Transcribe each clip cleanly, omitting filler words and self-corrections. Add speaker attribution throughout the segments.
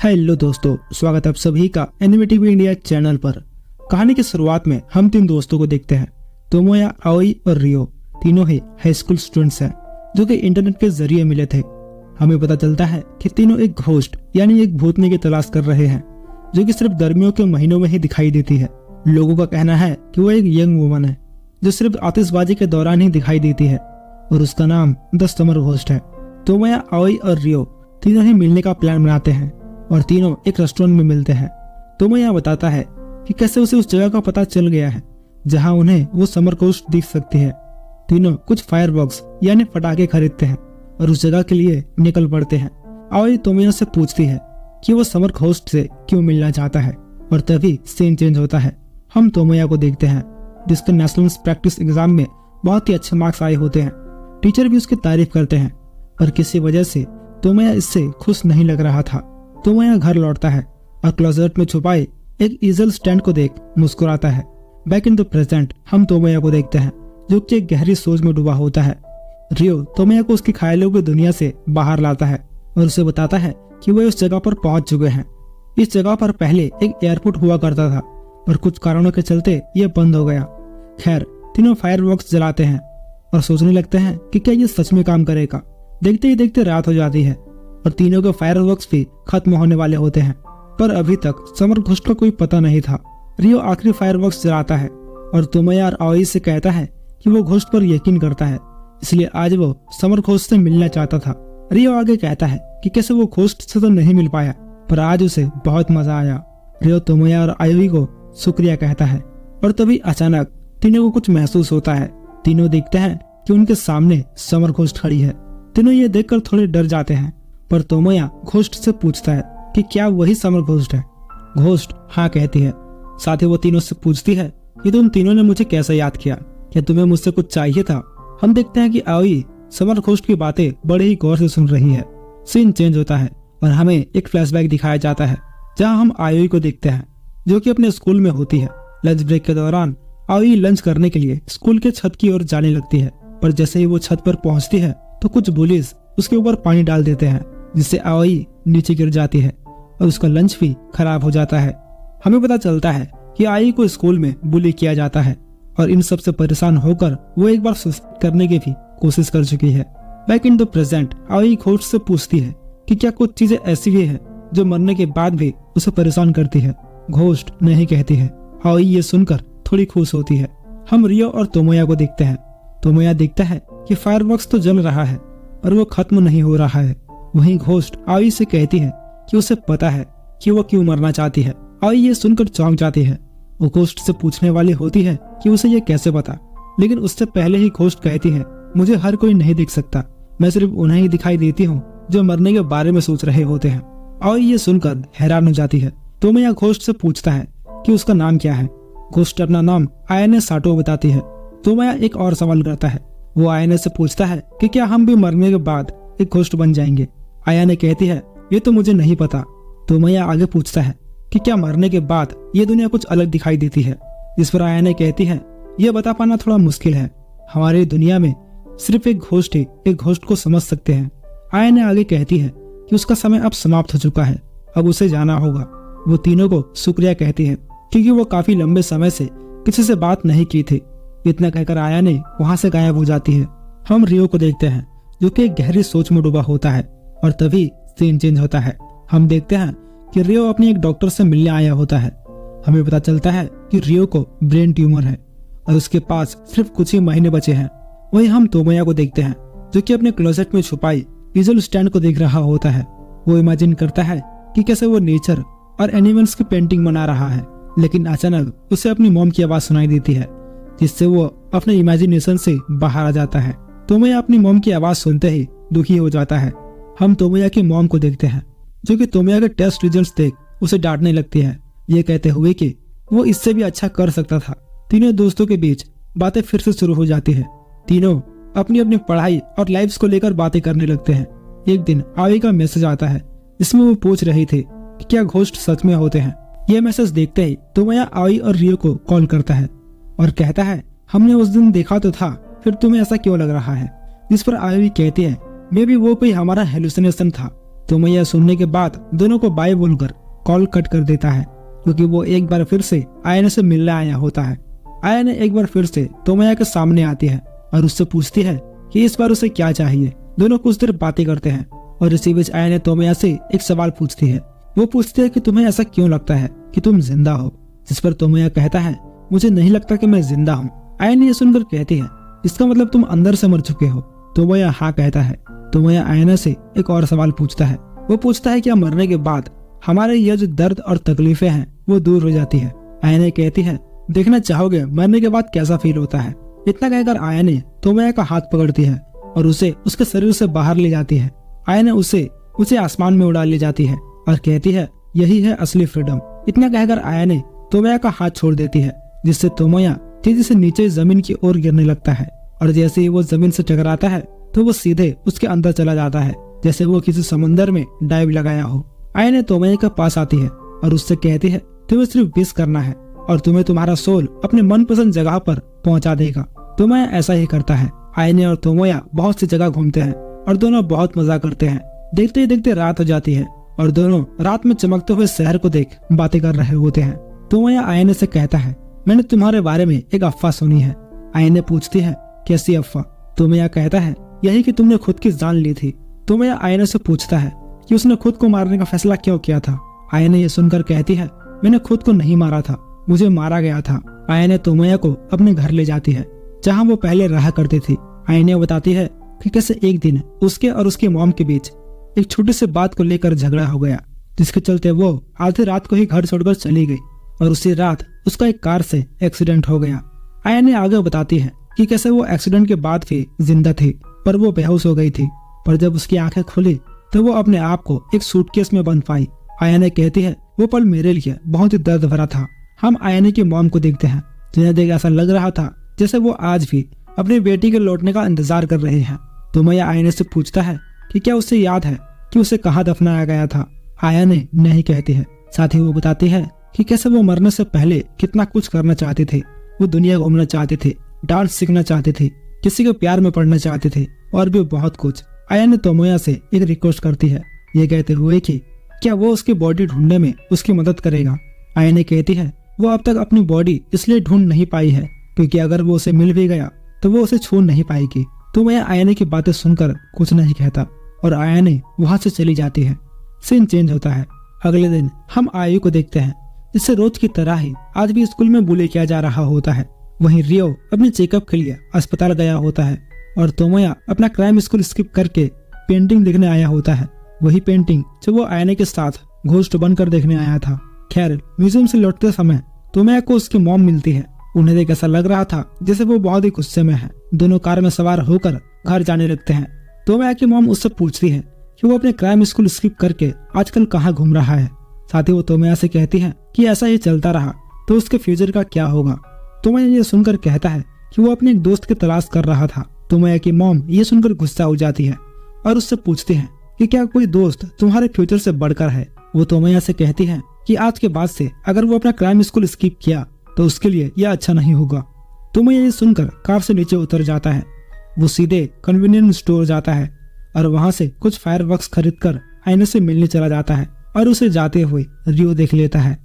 Speaker 1: Hello दोस्तों, स्वागत है आप सभी का एनिमेटिव इंडिया चैनल पर। कहानी की शुरुआत में हम तीन दोस्तों को देखते हैं। तोमोया, आओई और रियो तीनों ही हाई स्कूल स्टूडेंट्स हैं जो कि इंटरनेट के जरिए मिले थे। हमें पता चलता है कि तीनों एक घोस्ट यानी एक भूतनी की तलाश कर रहे हैं जो कि सिर्फ गर्मियों के महीनों में ही दिखाई देती है। लोगों का कहना है कि वो एक यंग वुमन है जो सिर्फ आतिशबाजी के दौरान ही दिखाई देती है और उसका नाम द समर घोस्ट है। तोमोया, आओई और रियो तीनों ही मिलने का प्लान बनाते हैं और तीनों एक रेस्टोरेंट में मिलते हैं। तोमोया बताता है कि कैसे उसे उस जगह का पता चल गया है जहां उन्हें वो समर घोस्ट दिख सकती है। तीनों कुछ फायरवर्क्स यानी पटाखे खरीदते हैं और उस जगह के लिए निकल पड़ते हैं। आओई तोमोया से पूछती है कि वो समर घोस्ट से क्यों मिलना चाहता है और तभी सीन चेंज होता है। हम तोमोया को देखते हैं जिसके नेशनल प्रैक्टिस एग्जाम में बहुत ही अच्छे मार्क्स आए होते हैं। टीचर भी उसकी तारीफ करते हैं और किसी वजह से तोमोया इससे खुश नहीं लग रहा था। तोमोया घर लौटता है और क्लोजेट में छुपाए एक ईजल स्टैंड को देख मुस्कुराता है। बैक इन द प्रेजेंट हम तोमोया को देखते हैं जो कि एक गहरी सोच में डूबा होता है। रियो तोमोया को उसकी ख्यालों की दुनिया से बाहर लाता है और उसे बताता है कि वे उस जगह पर पहुंच चुके हैं। इस जगह पर पहले एक एयरपोर्ट हुआ करता था और कुछ कारणों के चलते ये बंद हो गया। खैर, तीनों फायरवर्क्स जलाते हैं और सोचने लगते हैं कि क्या ये सच में काम करेगा। देखते ही देखते रात हो जाती है और तीनों के फायरवर्क्स भी खत्म होने वाले होते हैं, पर अभी तक समर घोस्ट का कोई पता नहीं था। रियो आखिरी फायरवर्क्स जलाता है और तोमोया और आओई से कहता है कि वो घोस्ट पर यकीन करता है, इसलिए आज वो समर घोस्ट से मिलना चाहता था। रियो आगे कहता है कि कैसे वो घोस्ट से तो नहीं मिल पाया पर आज उसे बहुत मजा आया। रियो तोमोया और आओई को शुक्रिया कहता है और तभी अचानक तीनों को कुछ महसूस होता है। तीनों देखते हैं कि उनके सामने समर घोस्ट खड़ी है। तीनों ये देखकर थोड़े डर जाते हैं, पर तोमोया घोस्ट से पूछता है कि क्या वही समर घोस्ट है। घोस्ट हाँ कहती है। साथ ही वो तीनों से पूछती है कि तुम तीनों ने मुझे कैसे याद किया, क्या तुम्हें मुझसे कुछ चाहिए था। हम देखते हैं कि आओई समर घोस्ट की बातें बड़े ही गौर से सुन रही है। सीन चेंज होता है और हमें एक फ्लैशबैक दिखाया जाता है जहाँ हम आओई को देखते हैं जो कि अपने स्कूल में होती है। लंच ब्रेक के दौरान आओई लंच करने के लिए स्कूल के छत की ओर जाने लगती है, पर जैसे ही वो छत पर पहुंचती है तो कुछ बुलिस उसके ऊपर पानी डाल देते हैं जिससे आओई नीचे गिर जाती है और उसका लंच भी खराब हो जाता है। हमें पता चलता है कि आओई को स्कूल में बुली किया जाता है और इन सब से परेशान होकर वो एक बार सुसाइड करने की भी कोशिश कर चुकी है। बैक इन द प्रेजेंट आओई घोस्ट से पूछती है कि क्या कुछ चीजें ऐसी भी है जो मरने के बाद भी उसे परेशान करती है। घोस्ट नहीं कहती है। आओई ये सुनकर थोड़ी खुश होती है। हम रियो और तोमोया को देखते हैं। तोमोया देखता है कि फायरवर्क्स तो जल रहा है और वो खत्म नहीं हो रहा है। वहीं घोस्ट आओई से कहती है कि उसे पता है कि वो क्यों मरना चाहती है। आओई ये सुनकर चौंक जाती है। वो घोस्ट से पूछने वाली होती है कि उसे ये कैसे पता, लेकिन उससे पहले ही घोस्ट कहती है मुझे हर कोई नहीं दिख सकता, मैं सिर्फ उन्हें ही दिखाई देती हूँ जो मरने के बारे में सोच रहे होते हैं। आओई ये सुनकर हैरान हो जाती है। तोमोया घोस्ट से पूछता है कि उसका नाम क्या है। घोस्ट अपना नाम आयाने साटो बताती है। तोमोया एक और सवाल करता है। वो आयाने से पूछता है कि क्या हम भी मरने के बाद एक घोस्ट बन जाएंगे। आयाने कहती है ये तो मुझे नहीं पता। तोमोया आगे पूछता है कि क्या मरने के बाद ये दुनिया कुछ अलग दिखाई देती है, जिस पर आयाने कहती है ये बता पाना थोड़ा मुश्किल है, हमारी दुनिया में सिर्फ एक घोस्ट ही एक घोस्ट को समझ सकते हैं। आयाने आगे कहती है कि उसका समय अब समाप्त हो चुका है, अब उसे जाना होगा। वो तीनों को शुक्रिया कहती है क्योंकि वो काफी लंबे समय से किसी से बात नहीं की थी। इतना कहकर आयाने वहां से गायब हो जाती है। हम रियो को देखते हैं जो कि एक गहरी सोच में डूबा होता है और तभी सीन चेंज होता है। हम देखते हैं कि रियो अपनी एक डॉक्टर से मिलने आया होता है। हमें पता चलता है कि रियो को ब्रेन ट्यूमर है और उसके पास सिर्फ कुछ ही महीने बचे हैं। वहीं हम तोमोया को देखते हैं जो कि अपने क्लोजेट में छुपाई ईजल स्टैंड को देख रहा होता है। वो इमेजिन करता है कि कैसे वो नेचर और एनिमल्स की पेंटिंग बना रहा है, लेकिन अचानक उसे अपनी मॉम की आवाज सुनाई देती है जिससे वो अपने इमेजिनेशन से बाहर आ जाता है। तोमोया अपनी मॉम की आवाज सुनते ही दुखी हो जाता है। हम तोमोया की मॉम को देखते हैं जो कि तोमोया के टेस्ट रिजल्ट्स देख उसे डांटने लगती है, ये कहते हुए कि वो इससे भी अच्छा कर सकता था। तीनों दोस्तों के बीच बातें फिर से शुरू हो जाती है। तीनों अपनी अपनी पढ़ाई और लाइफ्स को लेकर बातें करने लगते हैं। एक दिन आओई का मैसेज आता है जिसमें वो पूछ रही थी कि क्या घोस्ट सच में होते हैं। यह मैसेज देखते ही तोमोया आओई और रियो को कॉल करता है और कहता है हमने उस दिन देखा तो था, फिर तुम्हें ऐसा क्यों लग रहा है। जिस पर आओई कहती है मे बी वो कोई हमारा हेलुसिनेशन था। तोमोया सुनने के बाद दोनों को बाय बोलकर कॉल कट कर देता है, क्योंकि वो एक बार फिर से आयने से मिलने आया होता है। आयने एक बार फिर से तोमोया के सामने आती है और उससे पूछती है कि इस बार उसे क्या चाहिए। दोनों कुछ देर बातें करते हैं और इसी बीच आयने तोमोया से एक सवाल पूछती है। वो पूछती है कि तुम्हें ऐसा क्यों लगता है कि तुम जिंदा हो, जिस पर तोमोया कहता है मुझे नहीं लगता कि मैं जिंदा हूँ। आयने ये सुनकर कहती है इसका मतलब तुम अंदर से मर चुके हो। तोमोया हाँ कहता है। तोमोया आयने से एक और सवाल पूछता है। वो पूछता है क्या मरने के बाद हमारे यह जो दर्द और तकलीफें हैं वो दूर हो जाती है। आयने कहती है देखना चाहोगे मरने के बाद कैसा फील होता है। इतना कहकर आयने तोमोया का हाथ पकड़ती है और उसे उसके शरीर से बाहर ले जाती है। आयने उसे आसमान में उड़ा ले जाती है और कहती है यही है असली फ्रीडम। इतना कहकर आयने तोमोया का हाथ छोड़ देती है, जिससे तोमोया तेजी से नीचे जमीन की ओर गिरने लगता है और जैसे ही वो जमीन से टकराता है तो वो सीधे उसके अंदर चला जाता है, जैसे वो किसी समुंदर में डाइव लगाया हो। आयने तोमोया के पास आती है और उससे कहती है तुम्हें सिर्फ विश करना है और तुम्हें तुम्हारा सोल अपने मनपसंद जगह पर पहुंचा देगा। तोमोया ऐसा ही करता है। आयने और तोमोया बहुत सी जगह घूमते हैं और दोनों बहुत मजा करते हैं। देखते ही देखते रात हो जाती है और दोनों रात में चमकते हुए शहर को देख बातें कर रहे होते हैं। तोमोया आयने से कहता है मैंने तुम्हारे बारे में एक अफवाह सुनी है। आयने पूछती है कैसी अफवाह। तोमोया कहता है यही कि तुमने खुद की जान ली थी। तोमोया आयने से पूछता है कि उसने खुद को मारने का फैसला क्यों किया था। आयने ये सुनकर कहती है मैंने खुद को नहीं मारा था, मुझे मारा गया था। आयने तोमोया को अपने घर ले जाती है जहाँ वो पहले रहा करती थी। आयने बताती है कि कैसे एक दिन उसके और उसकी मॉम के बीच एक छोटी सी बात को लेकर झगड़ा हो गया, जिसके चलते वो आधी रात को ही घर छोड़कर चली गई और उसी रात उसका एक कार से एक्सीडेंट हो गया। आयने आगे बताती है कि कैसे वो एक्सीडेंट के बाद भी जिंदा थी, पर वो बेहोश हो गई थी। पर जब उसकी आंखें खुली तो वो अपने आप को एक सूटकेस में बंद पाई। आयने कहती है वो पल मेरे लिए बहुत ही दर्द भरा था। हम आयने की मॉम को देखते हैं, जिन्हें देख ऐसा लग रहा था जैसे वो आज भी अपनी बेटी के लौटने का इंतजार कर रहे हैं। तोमोया आयने से पूछता है कि क्या उसे याद है कि उसे कहाँ दफनाया गया था। आयने नहीं कहती है। साथ ही वो बताती है कि कैसे वो मरने से पहले कितना कुछ करना चाहते थे। वो दुनिया घूमना चाहते थे, डांस सीखना चाहते थे, किसी के प्यार में पड़ना चाहते थे और भी बहुत कुछ। आयने तोमोया से एक रिक्वेस्ट करती है, ये कहते हुए कि क्या वो उसकी बॉडी ढूंढने में उसकी मदद करेगा। आयने कहती है वो अब तक अपनी बॉडी इसलिए ढूंढ नहीं पाई है क्योंकि अगर वो उसे मिल भी गया तो वो उसे छू नहीं पाएगी। तोमोया आयने की बातें सुनकर कुछ नहीं कहता और आयने वहां से चली जाती है। सीन चेंज होता है। अगले दिन हम आयु को देखते हैं, जिससे रोज की तरह ही आज भी स्कूल में बुली किया जा रहा होता है। वहीं रियो अपने चेकअप के लिए अस्पताल गया होता है और तोमोया अपना क्राइम स्कूल स्किप करके पेंटिंग देखने आया होता है। वही पेंटिंग जो वो आयने के साथ घोस्ट बनकर देखने आया था। खैर म्यूजियम से लौटते समय तोमोया को उसकी मॉम मिलती है। उन्हें देख ऐसा लग रहा था जैसे वो बहुत ही गुस्से में है। दोनों कार में सवार होकर घर जाने लगते हैं। तोमोया की मॉम उससे पूछती है कि वो अपने क्राइम स्कूल स्किप करके आजकल कहाँ घूम रहा है। साथ ही वो तोमोया से कहती है कि ऐसा ही चलता रहा तो उसके फ्यूचर का क्या होगा। तोमोया ये सुनकर कहता है कि वो अपने एक दोस्त की तलाश कर रहा था। तोमोया की मॉम ये सुनकर गुस्सा हो जाती है और उससे पूछती है कि क्या कोई दोस्त तुम्हारे फ्यूचर से बढ़कर है। वो तोमोया से कहती है कि आज के बाद से अगर वो अपना क्राइम स्कूल स्किप किया तो उसके लिए यह अच्छा नहीं होगा। तोमोया ये सुनकर कार से नीचे उतर जाता है। वो सीधे कन्वीनियंस स्टोर जाता है और वहां से कुछ फायरवर्क्स खरीदकर आयने से मिलने चला जाता है और उसे जाते हुए रियो देख लेता है।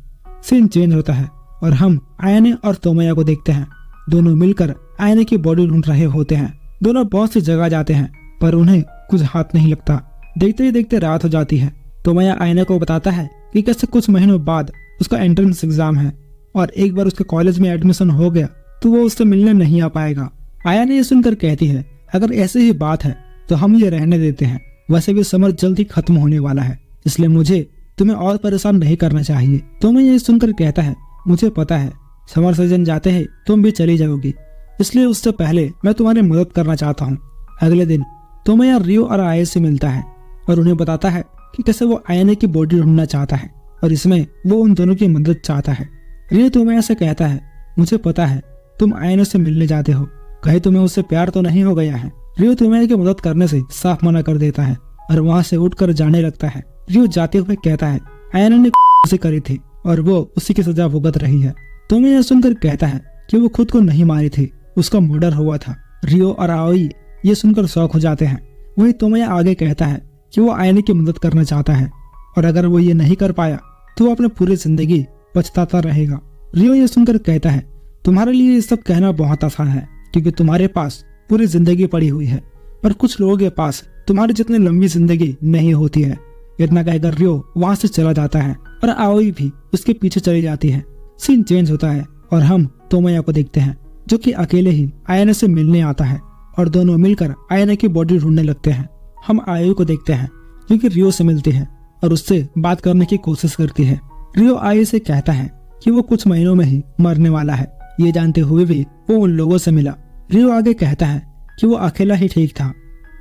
Speaker 1: सीन चेंज होता है और हम आयने और तोमोया को देखते हैं। दोनों मिलकर आयने की बॉडी ढूंढ रहे होते हैं। दोनों बहुत सी जगह जाते हैं पर उन्हें कुछ हाथ नहीं लगता। देखते ही देखते रात हो जाती है। तोमोया आयने को बताता है कि कैसे कुछ महीनों बाद उसका एंट्रेंस एग्जाम है और एक बार उसके कॉलेज में एडमिशन हो गया तो वो उससे मिलने नहीं आ पाएगा। आयने ये सुनकर कहती है अगर ऐसी ही बात है तो हम ये रहने देते हैं। वैसे भी समर जल्द ही खत्म होने वाला है, इसलिए मुझे तुम्हें और परेशान नहीं करना चाहिए। तोमोया ये सुनकर कहता है मुझे पता है समर सीजन जाते ही तुम भी चली जाओगी, इसलिए उससे पहले मैं तुम्हारी मदद करना चाहता हूँ। अगले दिन तोमोया रियो और आये से मिलता है और उन्हें बताता है कि कैसे वो आयने की बॉडी ढूंढना चाहता है और इसमें वो उन दोनों की मदद चाहता है। रियो तोमोया से कहता है मुझे पता है तुम आयने से मिलने जाते हो, कहीं तुम्हें उससे प्यार तो नहीं हो गया है। रियो तोमोया की मदद करने से साफ मना कर देता है और वहाँ से उठकर जाने लगता है। रियो जाते हुए कहता है आयने ने उसे करी थी और वो उसी की सजा भुगत रही है। तोमोया सुनकर कहता है कि वो खुद को नहीं मारी थी, उसका मर्डर हुआ था। रियो और आओई ये सुनकर शौक हो जाते हैं। वही तोमोया आगे कहता है कि वो आयने की मदद करना चाहता है और अगर वो ये नहीं कर पाया तो वो अपने पूरी जिंदगी पछताता रहेगा। रियो ये सुनकर कहता है, तुम्हारे लिए ये सब कहना बहुत आसान है क्योंकि तुम्हारे पास पूरी जिंदगी पड़ी हुई है, पर कुछ लोगों के पास तुम्हारी जितनी लंबी जिंदगी नहीं होती है। इतना कहकर रियो वहां से चला जाता है और आओई भी उसके पीछे चली जाती है। सीन चेंज होता है और हम तोमोया को देखते हैं जो कि अकेले ही आयने से मिलने आता है और दोनों मिलकर आयने की बॉडी ढूंढने लगते हैं। हम आयोई को देखते हैं जो कि रियो से मिलती है और उससे बात करने की कोशिश करती है। रियो आयोई से कहता है कि वो कुछ महीनों में ही मरने वाला है। ये जानते हुए भी वो उन लोगों से मिला। रियो आगे कहता है कि वो अकेला ही ठीक था,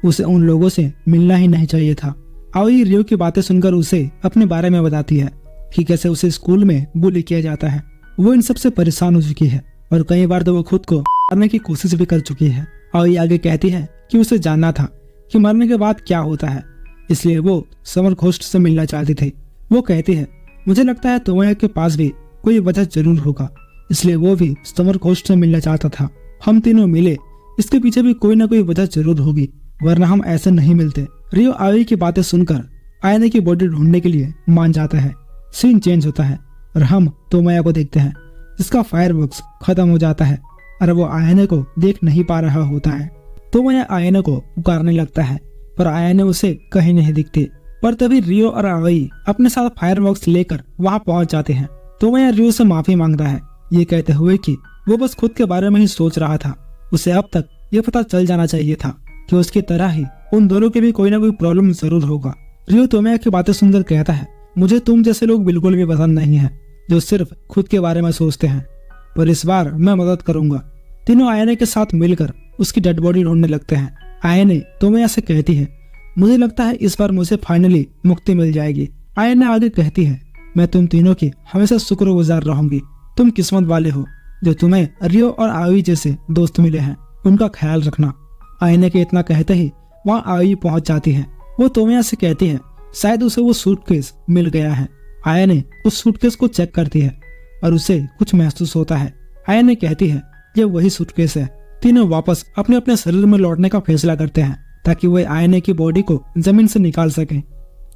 Speaker 1: उसे उन लोगों से मिलना ही नहीं चाहिए था। आओई रियो की बातें सुनकर उसे अपने बारे में बताती है कि कैसे उसे स्कूल में बुली किया जाता है। वो इन सब से परेशान हो चुकी है और कई बार तो वो खुद को मारने की कोशिश भी कर चुकी है। आओई आगे कहती है कि उसे जानना था कि मरने के बाद क्या होता है, इसलिए वो समर घोस्ट से मिलना चाहती थी। वो कहती है, मुझे लगता है तोमोया के पास भी कोई वजह जरूर होगा, इसलिए वो भी समर घोस्ट से मिलना चाहता था। हम तीनों मिले, इसके पीछे भी कोई ना कोई वजह जरूर होगी, वरना हम ऐसे नहीं मिलते। रियो आओई की बातें सुनकर आयने की बॉडी ढूंढने के लिए मान जाता है। सीन चेंज होता है और हम तोमोया को देखते हैं जिसका फायरवर्क्स खत्म हो जाता है और वो आयने को देख नहीं पा रहा होता है। तोमोया आयने को पुकारने लगता है पर आयने उसे कहीं नहीं दिखती। पर तभी रियो और आओई अपने साथ फायरवर्क्स लेकर वहां पहुंच जाते हैं। तोमोया रियो से माफी मांगता है, ये कहते हुए कि वो बस खुद के बारे में ही सोच रहा था। उसे अब तक ये पता चल जाना चाहिए था कि उसकी तरह ही उन दोनों के भी कोई ना कोई प्रॉब्लम जरूर होगा। रियो तोमोया की बातें सुनकर कहता है, मुझे तुम जैसे लोग बिल्कुल भी पसंद नहीं है जो सिर्फ खुद के बारे में सोचते हैं, पर इस बार मैं मदद करूंगा। तीनों आयने के साथ मिलकर उसकी डेड बॉडी ढूंढने लगते हैं। आयने तोमोया से कहती है, मुझे लगता है इस बार मुझे फाइनली मुक्ति मिल जाएगी। आयने आगे कहती है, मैं तुम तीनों की हमेशा शुक्रगुजार रहूंगी। तुम किस्मत वाले हो जो तुम्हें रियो और आओई जैसे दोस्त मिले हैं, उनका ख्याल रखना। आयने के इतना कहते ही वहाँ आओई पहुंच जाती है। वो तोमोया से कहती है, शायद उसे वो सूटकेस मिल गया है। आयने उस सूटकेस को चेक करती है और उसे कुछ महसूस होता है। आयने कहती है, ये वही सूटकेस है। तीनों वापस अपने अपने शरीर में लौटने का फैसला करते हैं ताकि वे आयने की बॉडी को जमीन से निकाल सके।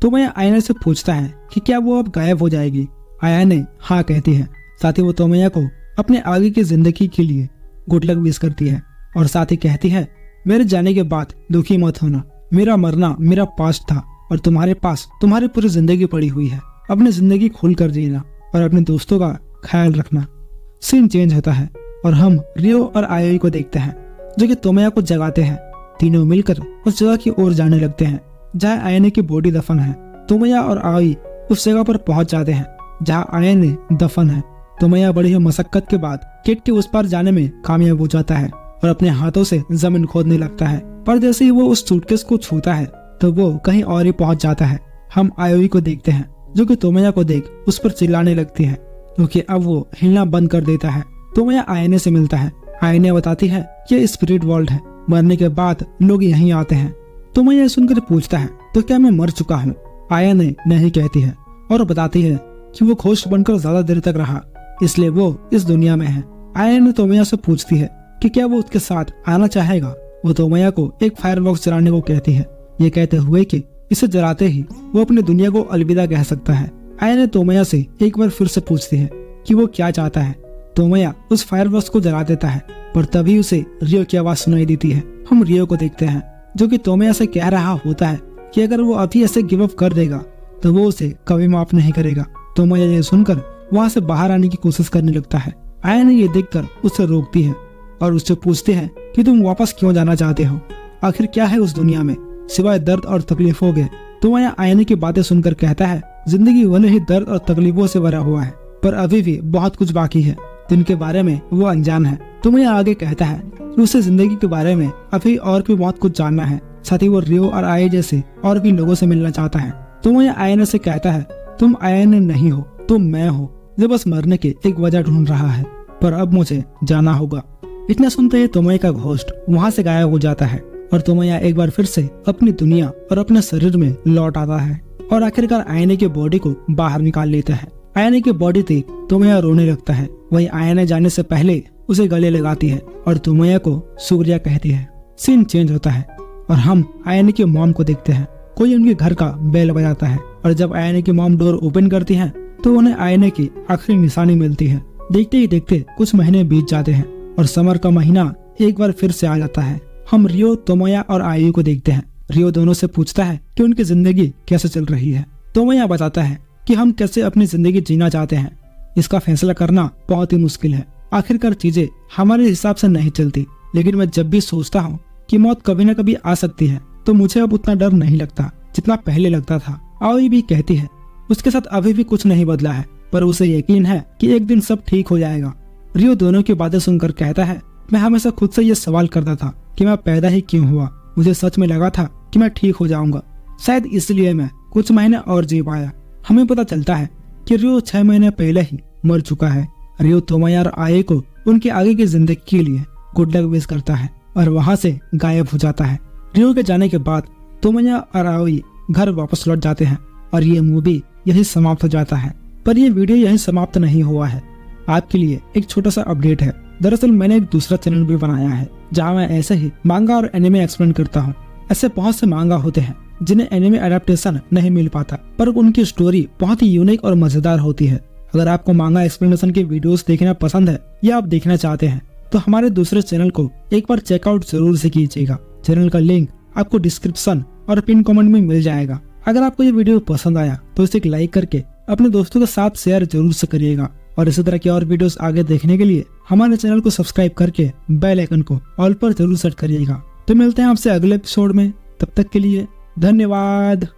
Speaker 1: तो मैं आयने से पूछता है कि क्या वो अब गायब हो जाएगी। आयने हाँ कहती है। साथ ही वो तोमोया को अपने आगे की जिंदगी के लिए गुड लक विश करती है और साथ ही कहती है, मेरे जाने के बाद दुखी मत होना, मेरा मरना मेरा पास्ट था और तुम्हारे पास तुम्हारी पूरी जिंदगी पड़ी हुई है। अपनी जिंदगी खोल कर जीना और अपने दोस्तों का ख्याल रखना। सीन चेंज होता है और हम रियो और आयोई को देखते हैं जो कि तोमोया को जगाते हैं। तीनों मिलकर उस जगह की ओर जाने लगते हैं जहाँ आयने की बॉडी दफन है। तोमोया और आयोई उस जगह पर पहुंच जाते हैं जहाँ आयने दफन है। तोमोया बड़ी ही मशक्कत के बाद गेट के उस पार जाने में कामयाब हो जाता है और अपने हाथों से जमीन खोदने लगता है। पर जैसे ही वो उस सूटकेस को छूता है तो वो कहीं और ही पहुंच जाता है। हम आयोई को देखते हैं जो कि तोमोया को देख उस पर चिल्लाने लगती है क्योंकि अब वो हिलना बंद कर देता है। तोमोया आयने से मिलता है। आयने बताती है कि ये स्पिरिट वर्ल्ड है, मरने के बाद लोग यहीं आते हैं। तोमोया सुनकर पूछता है, तो क्या मैं मर चुका हूँ? आयने नहीं कहती है और बताती है कि वो घोस्ट बनकर ज्यादा देर तक रहा, इसलिए वो इस दुनिया में है। आयने तोमोया से पूछती है कि क्या वो उसके साथ आना चाहेगा। वो तोमोया को एक फायरवर्क्स जलाने को कहती है, ये कहते हुए कि इसे जलाते ही वो अपनी दुनिया को अलविदा कह सकता है। आयने तोमोया से एक बार फिर से पूछती है कि वो क्या चाहता है। तोमोया उस फायरवर्क्स को जला देता है पर तभी उसे रियो की आवाज सुनाई देती है। हम रियो को देखते हैं जो कि तोमोया से कह रहा होता है कि अगर वो अभी ऐसे गिव अप कर देगा तो वो उसे कभी माफ नहीं करेगा। तोमोया ये सुनकर वहाँ से बाहर आने की कोशिश करने लगता है। आयने ये देखकर उसे रोकती है और उससे पूछती है कि तुम वापस क्यों जाना चाहते हो, आखिर क्या है उस दुनिया में सिवाय दर्द और तकलीफों के। तोमोया आयने की बातें सुनकर कहता है, जिंदगी भले ही दर्द और तकलीफों से भरा हुआ है पर अभी भी बहुत कुछ बाकी है जिनके बारे में वो अनजान है। तोमोया आगे कहता है कि उसे जिंदगी के बारे में अभी और भी बहुत कुछ जानना है। साथ ही वो रियो और आये जैसे और भी लोगों से मिलना चाहता है। तोमोया आयने से कहता है, तुम आयने नहीं हो, तुम मैं हो जो बस मरने की एक वजह ढूंढ रहा है, पर अब मुझे जाना होगा। इतना सुनते ही तोमोया का घोस्ट वहाँ से गायब हो जाता है और तोमोया एक बार फिर से अपनी दुनिया और अपने शरीर में लौट आता है और आखिरकार आयने की बॉडी को बाहर निकाल लेता है। आयने की बॉडी देख तोमोया रोने लगता है। वही आयने जाने से पहले उसे गले लगाती है और तोमोया को शुक्रिया कहती है। सीन चेंज होता है और हम आयने की मॉम को देखते हैं कोई उनके घर का बेल बजाता है और जब आयने की मॉम डोर ओपन करती है तो उन्हें आयने की आखिरी निशानी मिलती है। देखते ही देखते कुछ महीने बीत जाते हैं और समर का महीना एक बार फिर से आ जाता है। हम रियो, तोमोया और आयु को देखते हैं। रियो दोनों से पूछता है कि उनकी जिंदगी कैसे चल रही है। तोमोया बताता है कि हम कैसे अपनी जिंदगी जीना चाहते हैं, इसका फैसला करना बहुत ही मुश्किल है। आखिरकार चीजें हमारे हिसाब से नहीं चलती, लेकिन मैं जब भी सोचता हूँ कि मौत कभी न कभी आ सकती है तो मुझे अब उतना डर नहीं लगता जितना पहले लगता था। आयु भी कहती है उसके साथ अभी भी कुछ नहीं बदला है, पर उसे यकीन है कि एक दिन सब ठीक हो जाएगा। रियो दोनों की बातें सुनकर कहता है, मैं हमेशा खुद से ये सवाल करता था कि मैं पैदा ही क्यों हुआ। मुझे सच में लगा था कि मैं ठीक हो जाऊंगा, शायद इसलिए मैं कुछ महीने और जी पाया। हमें पता चलता है कि रियो 6 महीने पहले ही मर चुका है। रियो तोमोया और आये को उनके आगे की जिंदगी के लिए गुड लक विश करता है और वहाँ से गायब हो जाता है। रियो के जाने के बाद तोमोया और आयोई घर वापस लौट जाते हैं और ये मूवी यही समाप्त हो जाता है। पर ये वीडियो यही समाप्त नहीं हुआ है। आपके लिए एक छोटा सा अपडेट है। दरअसल मैंने एक दूसरा चैनल भी बनाया है जहाँ मैं ऐसे ही मांगा और एनिमे एक्सप्लेन करता हूँ। ऐसे बहुत से मांगा होते हैं जिन्हें एनिमे एडेप्टेशन नहीं मिल पाता, पर उनकी स्टोरी बहुत ही यूनिक और मजेदार होती है। अगर आपको मांगा एक्सप्लेनेशन के वीडियोस देखना पसंद है या आप देखना चाहते हैं तो हमारे दूसरे चैनल को एक बार चेकआउट जरूर से कीजिएगा। चैनल का लिंक आपको डिस्क्रिप्शन और पिन कमेंट में मिल जाएगा। अगर आपको ये वीडियो पसंद आया तो इसे एक लाइक करके अपने दोस्तों के साथ शेयर जरूर से करिएगा और इसी तरह की और वीडियोस आगे देखने के लिए हमारे चैनल को सब्सक्राइब करके बेल आइकन को ऑल पर जरूर सेट करिएगा। तो मिलते हैं आपसे अगले एपिसोड में, तब तक के लिए धन्यवाद।